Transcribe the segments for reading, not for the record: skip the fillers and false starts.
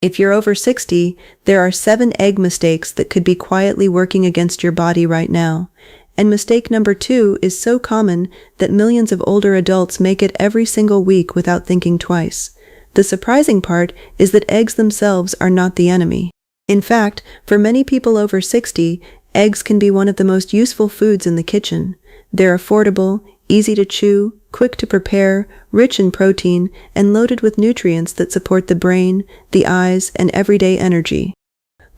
If you're over 60, there are 7 egg mistakes that could be quietly working against your body right now. And mistake number 2 is so common that millions of older adults make it every single week without thinking twice. The surprising part is that eggs themselves are not the enemy. In fact, for many people over 60, eggs can be one of the most useful foods in the kitchen. They're affordable, easy to chew, quick to prepare, rich in protein, and loaded with nutrients that support the brain, the eyes, and everyday energy.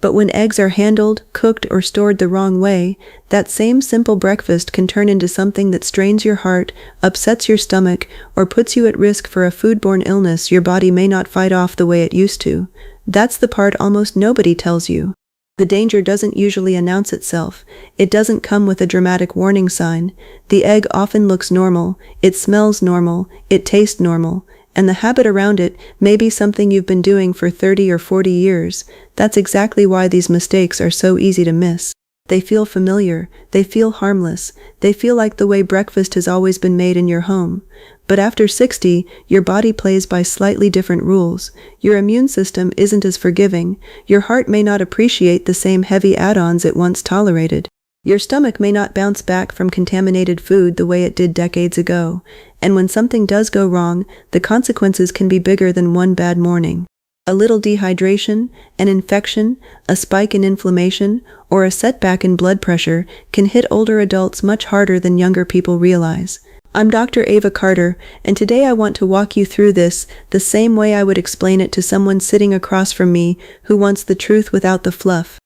But when eggs are handled, cooked, or stored the wrong way, that same simple breakfast can turn into something that strains your heart, upsets your stomach, or puts you at risk for a foodborne illness your body may not fight off the way it used to. That's the part almost nobody tells you. The danger doesn't usually announce itself. It doesn't come with a dramatic warning sign. The egg often looks normal, it smells normal, it tastes normal, and the habit around it may be something you've been doing for 30 or 40 years. That's exactly why these mistakes are so easy to miss. They feel familiar, they feel harmless, they feel like the way breakfast has always been made in your home. But after 60, your body plays by slightly different rules. Your immune system isn't as forgiving, your heart may not appreciate the same heavy add-ons it once tolerated. Your stomach may not bounce back from contaminated food the way it did decades ago, and when something does go wrong, the consequences can be bigger than one bad morning. A little dehydration, an infection, a spike in inflammation, or a setback in blood pressure can hit older adults much harder than younger people realize. I'm Dr. Ava Carter, and today I want to walk you through this the same way I would explain it to someone sitting across from me who wants the truth without the fluff.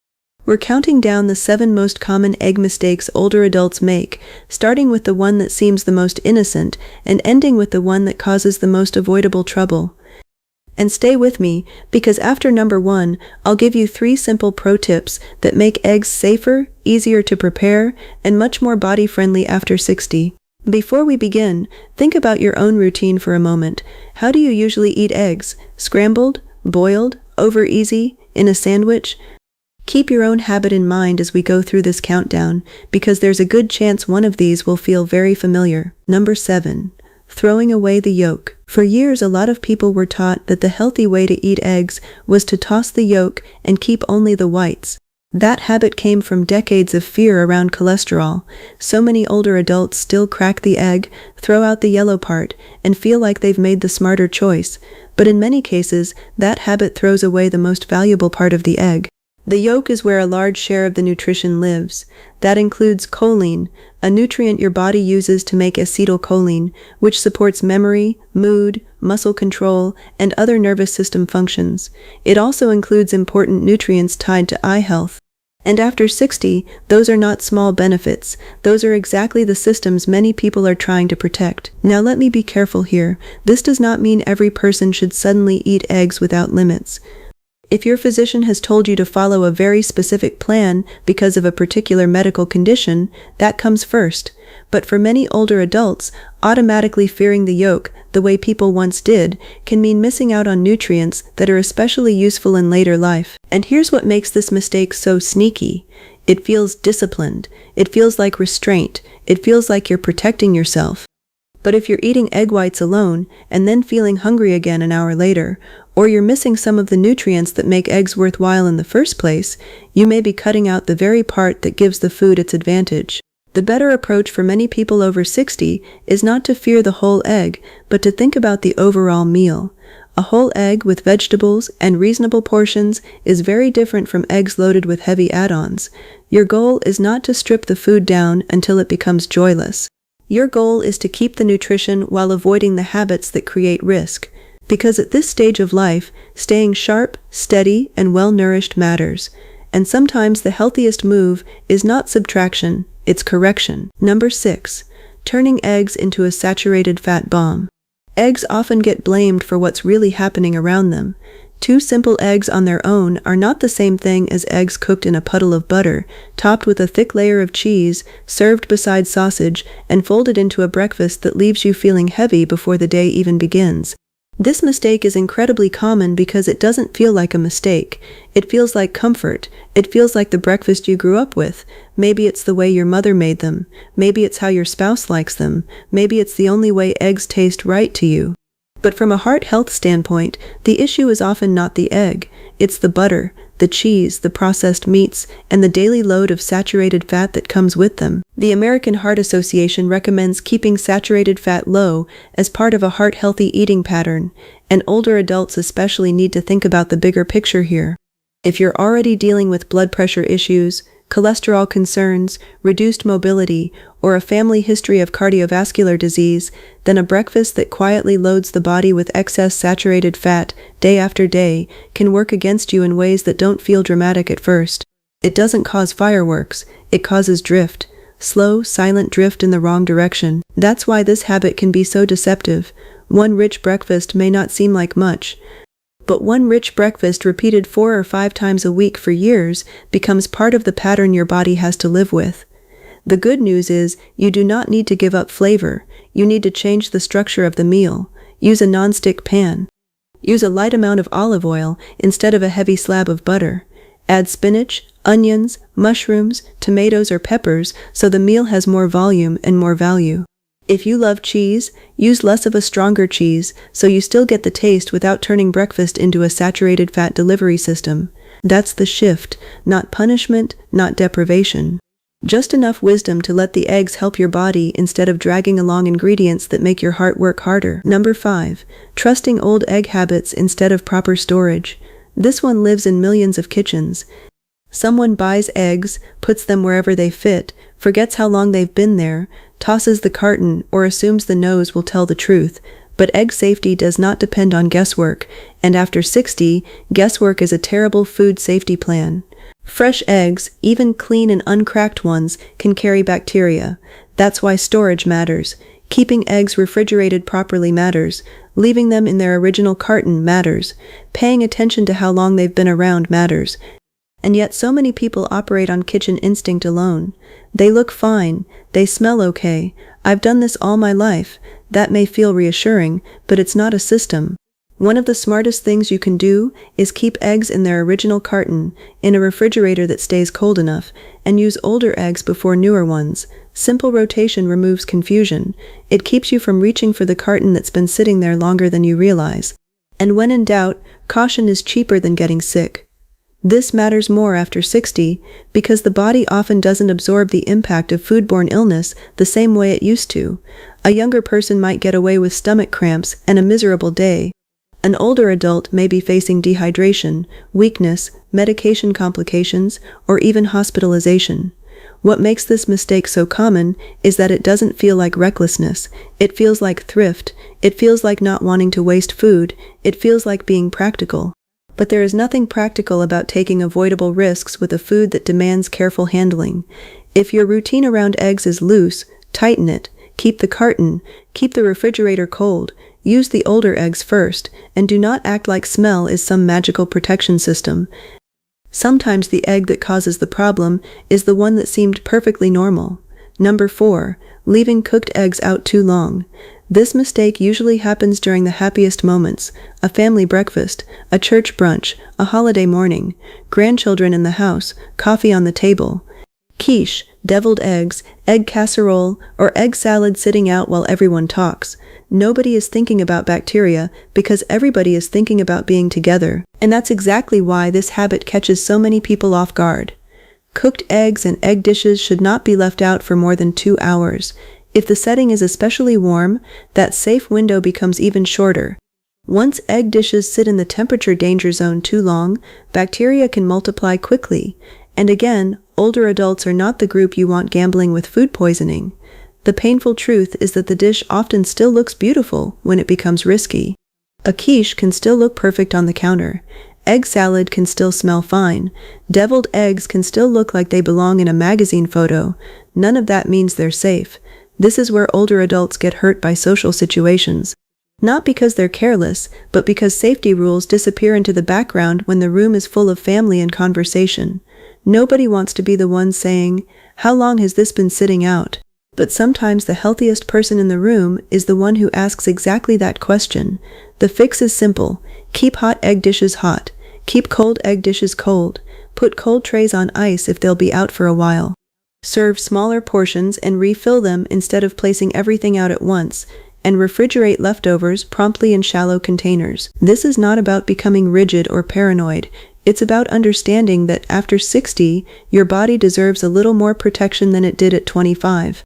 We're counting down the 7 most common egg mistakes older adults make, starting with the one that seems the most innocent and ending with the one that causes the most avoidable trouble. And stay with me, because after number 1, I'll give you 3 simple pro tips that make eggs safer, easier to prepare, and much more body-friendly after 60. Before we begin, think about your own routine for a moment. How do you usually eat eggs? Scrambled? Boiled? Over easy? In a sandwich? Keep your own habit in mind as we go through this countdown, because there's a good chance one of these will feel very familiar. Number 7. Throwing away the yolk. For years, a lot of people were taught that the healthy way to eat eggs was to toss the yolk and keep only the whites. That habit came from decades of fear around cholesterol. So many older adults still crack the egg, throw out the yellow part, and feel like they've made the smarter choice. But in many cases, that habit throws away the most valuable part of the egg. The yolk is where a large share of the nutrition lives. That includes choline, a nutrient your body uses to make acetylcholine, which supports memory, mood, muscle control, and other nervous system functions. It also includes important nutrients tied to eye health. And after 60, those are not small benefits. Those are exactly the systems many people are trying to protect. Now let me be careful here. This does not mean every person should suddenly eat eggs without limits. If your physician has told you to follow a very specific plan because of a particular medical condition, that comes first. But for many older adults, automatically fearing the yolk, the way people once did, can mean missing out on nutrients that are especially useful in later life. And here's what makes this mistake so sneaky. It feels disciplined. It feels like restraint. It feels like you're protecting yourself. But if you're eating egg whites alone, and then feeling hungry again an hour later, or you're missing some of the nutrients that make eggs worthwhile in the first place, you may be cutting out the very part that gives the food its advantage. The better approach for many people over 60 is not to fear the whole egg, but to think about the overall meal. A whole egg with vegetables and reasonable portions is very different from eggs loaded with heavy add-ons. Your goal is not to strip the food down until it becomes joyless. Your goal is to keep the nutrition while avoiding the habits that create risk. Because at this stage of life, staying sharp, steady, and well-nourished matters. And sometimes the healthiest move is not subtraction, it's correction. Number 6. Turning eggs into a saturated fat bomb. Eggs often get blamed for what's really happening around them. 2 simple eggs on their own are not the same thing as eggs cooked in a puddle of butter, topped with a thick layer of cheese, served beside sausage, and folded into a breakfast that leaves you feeling heavy before the day even begins. This mistake is incredibly common because it doesn't feel like a mistake. It feels like comfort. It feels like the breakfast you grew up with. Maybe it's the way your mother made them. Maybe it's how your spouse likes them. Maybe it's the only way eggs taste right to you. But from a heart health standpoint, the issue is often not the egg, it's the butter, the cheese, the processed meats, and the daily load of saturated fat that comes with them. The American Heart Association recommends keeping saturated fat low as part of a heart-healthy eating pattern, and older adults especially need to think about the bigger picture here. If you're already dealing with blood pressure issues, cholesterol concerns, reduced mobility, or a family history of cardiovascular disease, then a breakfast that quietly loads the body with excess saturated fat day after day can work against you in ways that don't feel dramatic at first. It doesn't cause fireworks, it causes drift. Slow, silent drift in the wrong direction. That's why this habit can be so deceptive. One rich breakfast may not seem like much, but one rich breakfast repeated 4 or 5 times a week for years becomes part of the pattern your body has to live with. The good news is you do not need to give up flavor. You need to change the structure of the meal. Use a non-stick pan. Use a light amount of olive oil instead of a heavy slab of butter. Add spinach, onions, mushrooms, tomatoes, or peppers so the meal has more volume and more value. If you love cheese, use less of a stronger cheese so you still get the taste without turning breakfast into a saturated fat delivery system. That's the shift, not punishment, not deprivation. Just enough wisdom to let the eggs help your body instead of dragging along ingredients that make your heart work harder. Number 5. Trusting old egg habits instead of proper storage. This one lives in millions of kitchens. Someone buys eggs, puts them wherever they fit, forgets how long they've been there, tosses the carton, or assumes the nose will tell the truth. But egg safety does not depend on guesswork, and after 60, guesswork is a terrible food safety plan. Fresh eggs, even clean and uncracked ones, can carry bacteria. That's why storage matters. Keeping eggs refrigerated properly matters. Leaving them in their original carton matters. Paying attention to how long they've been around matters. And yet so many people operate on kitchen instinct alone. They look fine, they smell okay, I've done this all my life. That may feel reassuring, but it's not a system. One of the smartest things you can do is keep eggs in their original carton, in a refrigerator that stays cold enough, and use older eggs before newer ones. Simple rotation removes confusion. It keeps you from reaching for the carton that's been sitting there longer than you realize. And when in doubt, caution is cheaper than getting sick. This matters more after 60 because the body often doesn't absorb the impact of foodborne illness the same way it used to. A younger person might get away with stomach cramps and a miserable day. An older adult may be facing dehydration, weakness, medication complications, or even hospitalization. What makes this mistake so common is that it doesn't feel like recklessness. It feels like thrift. It feels like not wanting to waste food. It feels like being practical. But there is nothing practical about taking avoidable risks with a food that demands careful handling. If your routine around eggs is loose, tighten it, keep the carton, keep the refrigerator cold, use the older eggs first, and do not act like smell is some magical protection system. Sometimes the egg that causes the problem is the one that seemed perfectly normal. Number 4. Leaving cooked eggs out too long. This mistake usually happens during the happiest moments, a family breakfast, a church brunch, a holiday morning, grandchildren in the house, coffee on the table. Quiche, deviled eggs, egg casserole, or egg salad sitting out while everyone talks. Nobody is thinking about bacteria because everybody is thinking about being together, and that's exactly why this habit catches so many people off guard. Cooked eggs and egg dishes should not be left out for more than 2 hours. If the setting is especially warm, that safe window becomes even shorter. Once egg dishes sit in the temperature danger zone too long, bacteria can multiply quickly. And again, older adults are not the group you want gambling with food poisoning. The painful truth is that the dish often still looks beautiful when it becomes risky. A quiche can still look perfect on the counter. Egg salad can still smell fine. Deviled eggs can still look like they belong in a magazine photo. None of that means they're safe. This is where older adults get hurt by social situations. Not because they're careless, but because safety rules disappear into the background when the room is full of family and conversation. Nobody wants to be the one saying, "How long has this been sitting out?" But sometimes the healthiest person in the room is the one who asks exactly that question. The fix is simple. Keep hot egg dishes hot. Keep cold egg dishes cold. Put cold trays on ice if they'll be out for a while. Serve smaller portions and refill them instead of placing everything out at once. and refrigerate leftovers promptly in shallow containers. This is not about becoming rigid or paranoid. It's about understanding that after 60, your body deserves a little more protection than it did at 25.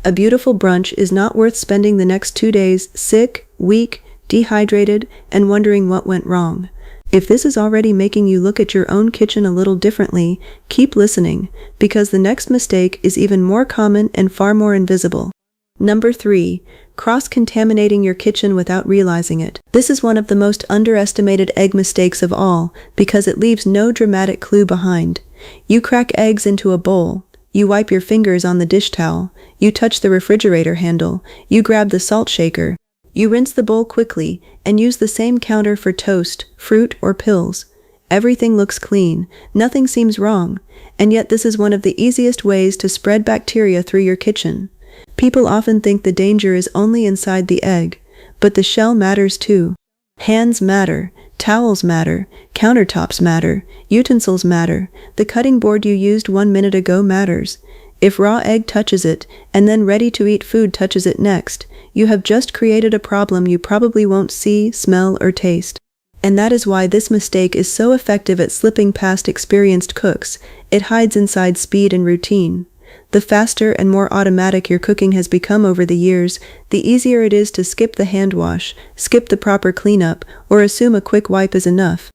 A beautiful brunch is not worth spending the next 2 days sick, weak, dehydrated, and wondering what went wrong. If this is already making you look at your own kitchen a little differently, keep listening, because the next mistake is even more common and far more invisible. Number 3. Cross-contaminating your kitchen without realizing it. This is one of the most underestimated egg mistakes of all, because it leaves no dramatic clue behind. You crack eggs into a bowl. You wipe your fingers on the dish towel. You touch the refrigerator handle. You grab the salt shaker. You rinse the bowl quickly, and use the same counter for toast, fruit, or pills. Everything looks clean, nothing seems wrong, and yet this is one of the easiest ways to spread bacteria through your kitchen. People often think the danger is only inside the egg, but the shell matters too. Hands matter, towels matter, countertops matter, utensils matter, the cutting board you used 1 minute ago matters. If raw egg touches it, and then ready-to-eat food touches it next, you have just created a problem you probably won't see, smell, or taste. And that is why this mistake is so effective at slipping past experienced cooks. It hides inside speed and routine. The faster and more automatic your cooking has become over the years, the easier it is to skip the hand wash, skip the proper cleanup, or assume a quick wipe is enough.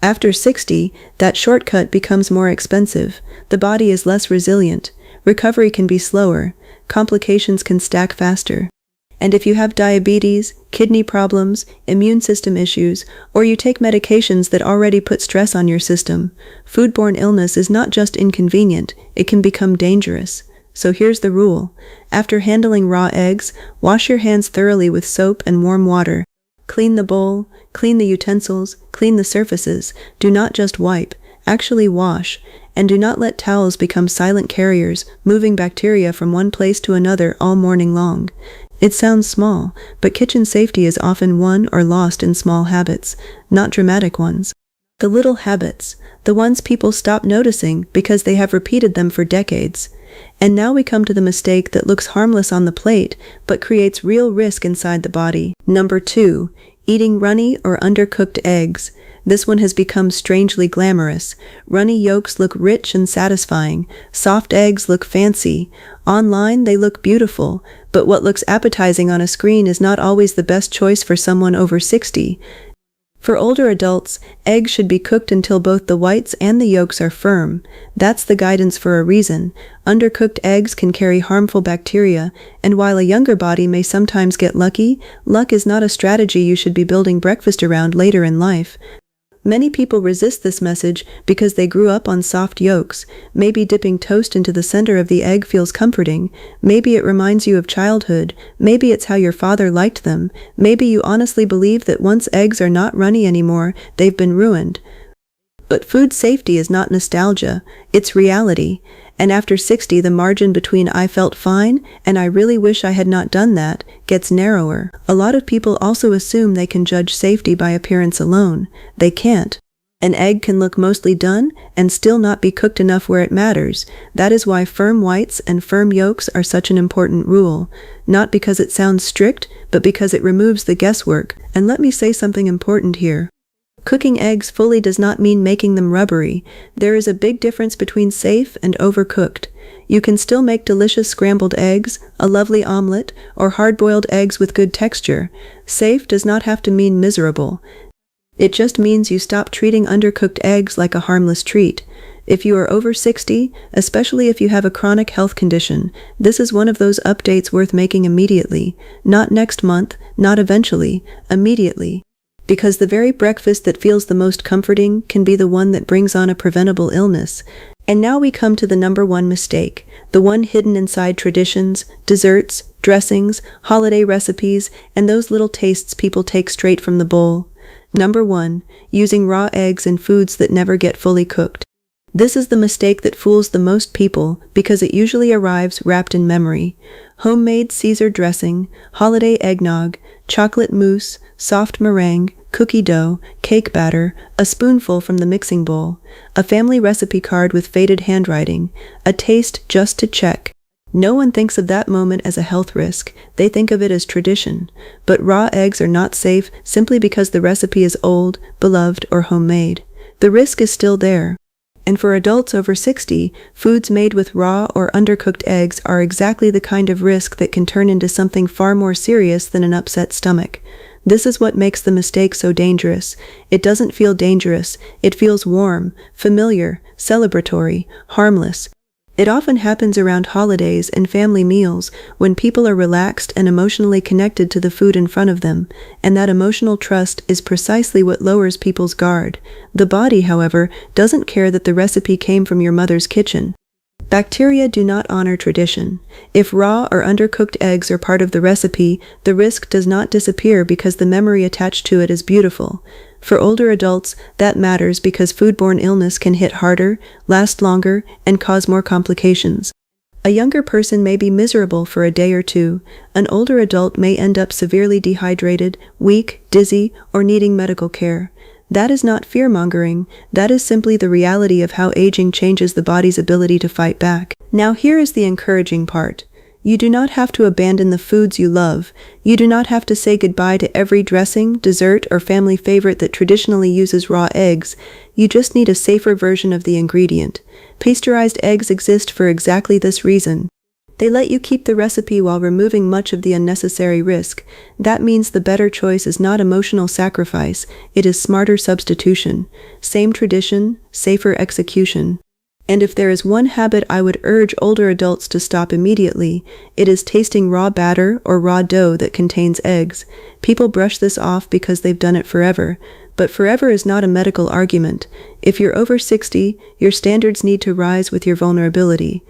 After 60, that shortcut becomes more expensive. The body is less resilient. Recovery can be slower. Complications can stack faster. And if you have diabetes, kidney problems, immune system issues, or you take medications that already put stress on your system, foodborne illness is not just inconvenient, it can become dangerous. So here's the rule. After handling raw eggs, wash your hands thoroughly with soap and warm water. Clean the bowl, clean the utensils, clean the surfaces. Do not just wipe, actually wash. And do not let towels become silent carriers, moving bacteria from one place to another all morning long. It sounds small, but kitchen safety is often won or lost in small habits, not dramatic ones. The little habits, the ones people stop noticing because they have repeated them for decades. And now we come to the mistake that looks harmless on the plate, but creates real risk inside the body. Number 2. Eating runny or undercooked eggs. This one has become strangely glamorous. Runny yolks look rich and satisfying. Soft eggs look fancy. Online, they look beautiful. But what looks appetizing on a screen is not always the best choice for someone over 60. For older adults, eggs should be cooked until both the whites and the yolks are firm. That's the guidance for a reason. Undercooked eggs can carry harmful bacteria, and while a younger body may sometimes get lucky, luck is not a strategy you should be building breakfast around later in life. Many people resist this message because they grew up on soft yolks. Maybe dipping toast into the center of the egg feels comforting. Maybe it reminds you of childhood. Maybe it's how your father liked them. Maybe you honestly believe that once eggs are not runny anymore, they've been ruined. But food safety is not nostalgia, it's reality. And after 60, the margin between "I felt fine" and "I really wish I had not done that" gets narrower. A lot of people also assume they can judge safety by appearance alone. They can't. An egg can look mostly done and still not be cooked enough where it matters. That is why firm whites and firm yolks are such an important rule. Not because it sounds strict, but because it removes the guesswork. And let me say something important here. Cooking eggs fully does not mean making them rubbery. There is a big difference between safe and overcooked. You can still make delicious scrambled eggs, a lovely omelet, or hard-boiled eggs with good texture. Safe does not have to mean miserable. It just means you stop treating undercooked eggs like a harmless treat. If you are over 60, especially if you have a chronic health condition, this is one of those updates worth making immediately. Not next month, not eventually, immediately. Because the very breakfast that feels the most comforting can be the one that brings on a preventable illness. And now we come to the number 1 mistake, the one hidden inside traditions, desserts, dressings, holiday recipes, and those little tastes people take straight from the bowl. Number 1, using raw eggs in foods that never get fully cooked. This is the mistake that fools the most people because it usually arrives wrapped in memory. Homemade Caesar dressing, holiday eggnog, chocolate mousse, soft meringue, cookie dough, cake batter, a spoonful from the mixing bowl, a family recipe card with faded handwriting, a taste just to check. No one thinks of that moment as a health risk, they think of it as tradition. But raw eggs are not safe simply because the recipe is old, beloved, or homemade. The risk is still there. And for adults over 60, foods made with raw or undercooked eggs are exactly the kind of risk that can turn into something far more serious than an upset stomach. This is what makes the mistake so dangerous. It doesn't feel dangerous, it feels warm, familiar, celebratory, harmless. It often happens around holidays and family meals, when people are relaxed and emotionally connected to the food in front of them, and that emotional trust is precisely what lowers people's guard. The body, however, doesn't care that the recipe came from your mother's kitchen. Bacteria do not honor tradition. If raw or undercooked eggs are part of the recipe, the risk does not disappear because the memory attached to it is beautiful. For older adults, that matters because foodborne illness can hit harder, last longer, and cause more complications. A younger person may be miserable for a day or two. An older adult may end up severely dehydrated, weak, dizzy, or needing medical care. That is not fear-mongering, that is simply the reality of how aging changes the body's ability to fight back. Now here is the encouraging part. You do not have to abandon the foods you love. You do not have to say goodbye to every dressing, dessert, or family favorite that traditionally uses raw eggs. You just need a safer version of the ingredient. Pasteurized eggs exist for exactly this reason. They let you keep the recipe while removing much of the unnecessary risk. That means the better choice is not emotional sacrifice, it is smarter substitution. Same tradition, safer execution. And if there is one habit I would urge older adults to stop immediately, it is tasting raw batter or raw dough that contains eggs. People brush this off because they've done it forever. But forever is not a medical argument. If you're over 60, your standards need to rise with your vulnerability.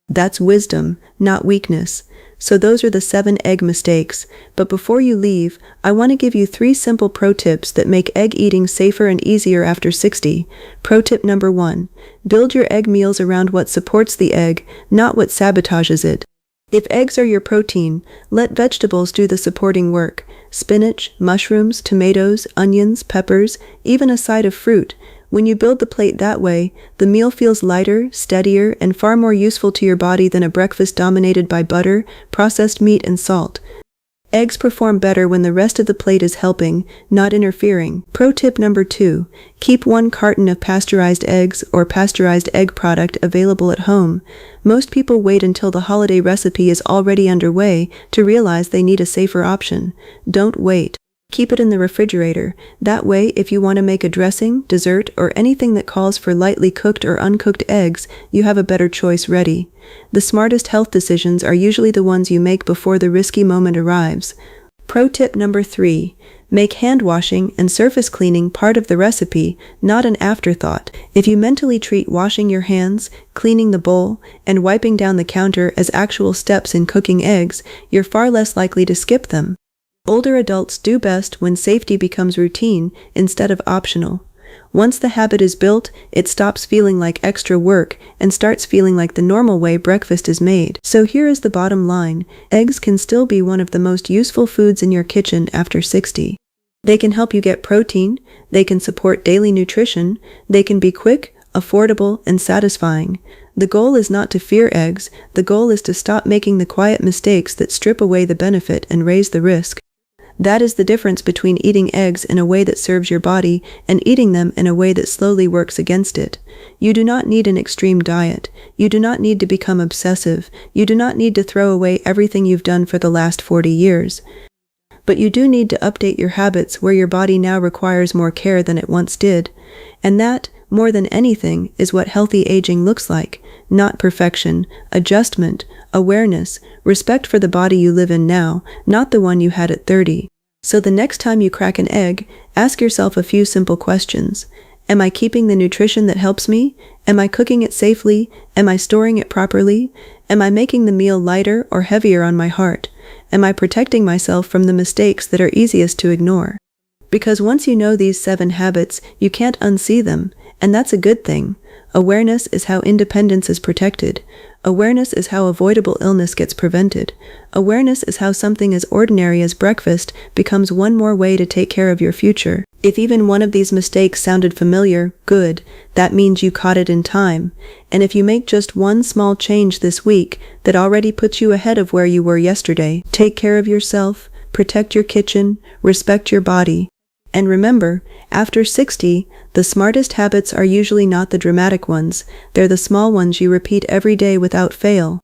That's wisdom, not weakness. So those are the 7 egg mistakes. But before you leave, I want to give you 3 simple pro tips that make egg eating safer and easier after 60. Pro tip number 1. Build your egg meals around what supports the egg, not what sabotages it. If eggs are your protein, let vegetables do the supporting work. Spinach, mushrooms, tomatoes, onions, peppers, even a side of fruit. When you build the plate that way, the meal feels lighter, steadier, and far more useful to your body than a breakfast dominated by butter, processed meat, and salt. Eggs perform better when the rest of the plate is helping, not interfering. Pro tip number 2. Keep 1 carton of pasteurized eggs or pasteurized egg product available at home. Most people wait until the holiday recipe is already underway to realize they need a safer option. Don't wait. Keep it in the refrigerator. That way, if you want to make a dressing, dessert, or anything that calls for lightly cooked or uncooked eggs, you have a better choice ready. The smartest health decisions are usually the ones you make before the risky moment arrives. Pro tip number 3. Make hand washing and surface cleaning part of the recipe, not an afterthought. If you mentally treat washing your hands, cleaning the bowl, and wiping down the counter as actual steps in cooking eggs, you're far less likely to skip them. Older adults do best when safety becomes routine instead of optional. Once the habit is built, it stops feeling like extra work and starts feeling like the normal way breakfast is made. So here is the bottom line. Eggs can still be one of the most useful foods in your kitchen after 60. They can help you get protein, they can support daily nutrition, they can be quick, affordable, and satisfying. The goal is not to fear eggs, the goal is to stop making the quiet mistakes that strip away the benefit and raise the risk. That is the difference between eating eggs in a way that serves your body and eating them in a way that slowly works against it. You do not need an extreme diet. You do not need to become obsessive. You do not need to throw away everything you've done for the last 40 years. But you do need to update your habits where your body now requires more care than it once did. And that, more than anything, is what healthy aging looks like. Not perfection, adjustment, awareness, respect for the body you live in now, not the one you had at 30. So the next time you crack an egg, ask yourself a few simple questions. Am I keeping the nutrition that helps me? Am I cooking it safely? Am I storing it properly? Am I making the meal lighter or heavier on my heart? Am I protecting myself from the mistakes that are easiest to ignore? Because once you know these 7 habits, you can't unsee them, and that's a good thing. Awareness is how independence is protected. Awareness is how avoidable illness gets prevented. Awareness is how something as ordinary as breakfast becomes one more way to take care of your future. If even one of these mistakes sounded familiar, good, that means you caught it in time. And if you make just one small change this week that already puts you ahead of where you were yesterday, take care of yourself, protect your kitchen, respect your body. And remember, after 60, the smartest habits are usually not the dramatic ones, they're the small ones you repeat every day without fail.